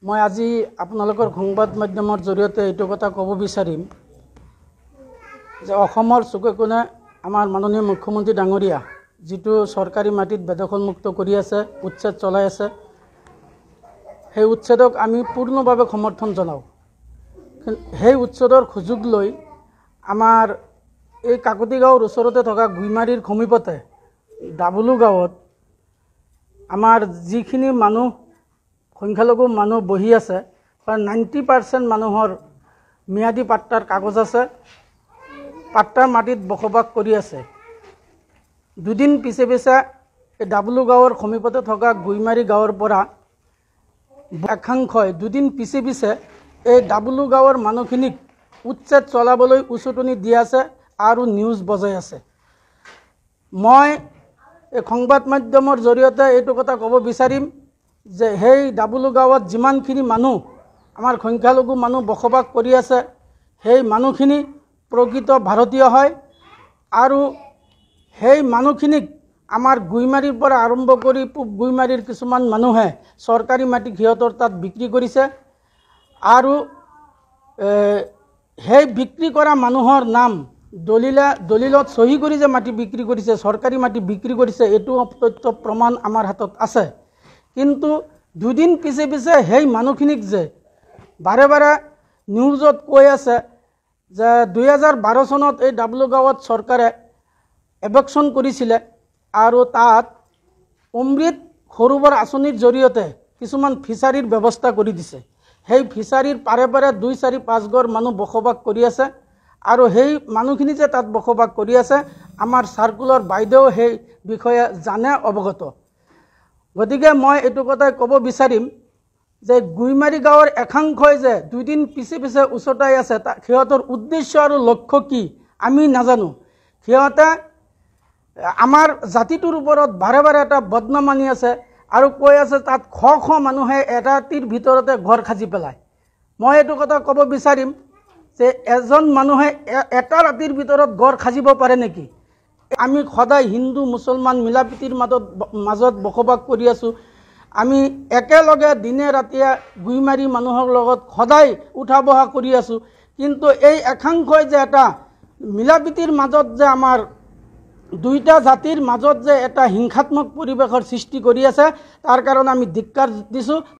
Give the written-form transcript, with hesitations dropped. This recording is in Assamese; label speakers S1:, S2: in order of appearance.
S1: মই আজি আপোনালোকৰ সংবাদ মাধ্যমৰ জৰিয়তে এইটো কথা ক'ব বিচাৰিম যে অসমৰ চুকে কোণে আমাৰ মাননীয় মুখ্যমন্ত্ৰী ডাঙৰীয়া যিটো চৰকাৰী মাটিত বেদখলমুক্ত কৰি আছে, উচ্ছেদ চলাই আছে, সেই উচ্ছেদক আমি পূৰ্ণভাৱে সমৰ্থন জনাওঁ। সেই উচ্ছেদৰ সুযোগ লৈ আমাৰ এই কাকতি গাঁৱৰ ওচৰতে থকা গুইমাৰীৰ সমীপতে ডাবুলু গাঁৱত আমাৰ যিখিনি মানুহ সংখ্যালঘু মানুহ বহি আছে, প্ৰায় 90% মানুহৰ ম্যাদী পাট্টাৰ কাগজ আছে, পাট্টাৰ মাটিত বসবাস কৰি আছে। দুদিন পিছে পিছে এই ডাবুলু গাঁৱৰ সমীপতে থকা গুইমাৰী গাঁৱৰ পৰা একাংশই দুদিন পিছে পিছে এই ডাবুলু গাঁৱৰ মানুহখিনিক উচ্ছেদ চলাবলৈ উচটনি দি আছে আৰু নিউজ বজাই আছে। মই এই সংবাদ মাধ্যমৰ জৰিয়তে এইটো কথা ক'ব বিচাৰিম যে সেই ডাবুলু গাঁৱত যিমানখিনি মানুহ আমাৰ সংখ্যালঘু মানুহ বসবাস কৰি আছে, সেই মানুহখিনি প্ৰকৃত ভাৰতীয় হয় আৰু সেই মানুহখিনিক আমাৰ গুইমাৰীৰ পৰা আৰম্ভ কৰি পূব গুইমাৰীৰ কিছুমান মানুহে চৰকাৰী মাটি সিহঁতৰ তাত বিক্ৰী কৰিছে আৰু সেই বিক্ৰী কৰা মানুহৰ নাম দলিলত চহী কৰি যে মাটি বিক্ৰী কৰিছে, চৰকাৰী মাটি বিক্ৰী কৰিছে, এইটো তথ্য প্ৰমাণ আমাৰ হাতত আছে। কিন্তু দুদিন পিছে পিছে সেই মানুহখিনিক যে বাৰে বাৰে নিউজত কৈ আছে যে 2012 চনত এই ডাবুলু গাঁৱত চৰকাৰে এভেকশ্যন কৰিছিলে আৰু তাত অমৃত সৰোবৰ আঁচনিৰ জৰিয়তে কিছুমান ফিচাৰীৰ ব্যৱস্থা কৰি দিছে। সেই ফিচাৰীৰ পাৰে পাৰে 2-4-5 ঘৰ মানুহ বসবাস কৰি আছে আৰু সেই মানুহখিনি যে তাত বসবাস কৰি আছে, আমাৰ চাৰ্কুলৰ বাইদেউ সেই বিষয়ে জানে, অৱগত। গতিকে মই এইটো কথাই ক'ব বিচাৰিম যে গুইমাৰী গাঁৱৰ একাংশই যে দুদিন পিছে পিছে উচতাই আছে, সিহঁতৰ উদ্দেশ্য আৰু লক্ষ্য কি আমি নাজানো। সিহঁতে আমাৰ জাতিটোৰ ওপৰত বাৰে বাৰে এটা বদনাম আনি আছে আৰু কৈ আছে তাত শ মানুহে এটা ৰাতিৰ ভিতৰতে ঘৰ সাজি পেলায়। মই এইটো কথা ক'ব বিচাৰিম যে এজন মানুহে এটা ৰাতিৰ ভিতৰত ঘৰ সাজিব পাৰে নেকি? আমি সদায় হিন্দু মুছলমান মিলাপ্ৰীতিৰ মাজত বসবাস কৰি আছোঁ। আমি একেলগে দিনে ৰাতিয়ে গুইমাৰী মানুহৰ লগত সদায় উঠা বহা কৰি আছোঁ। কিন্তু এই একাংশই যে এটা মিলাপ্ৰীতিৰ মাজত যে আমাৰ দুইটা জাতিৰ মাজত যে এটা হিংসাত্মক পৰিৱেশৰ সৃষ্টি কৰি আছে, তাৰ কাৰণে আমি ধিক্কাৰ দিছোঁ।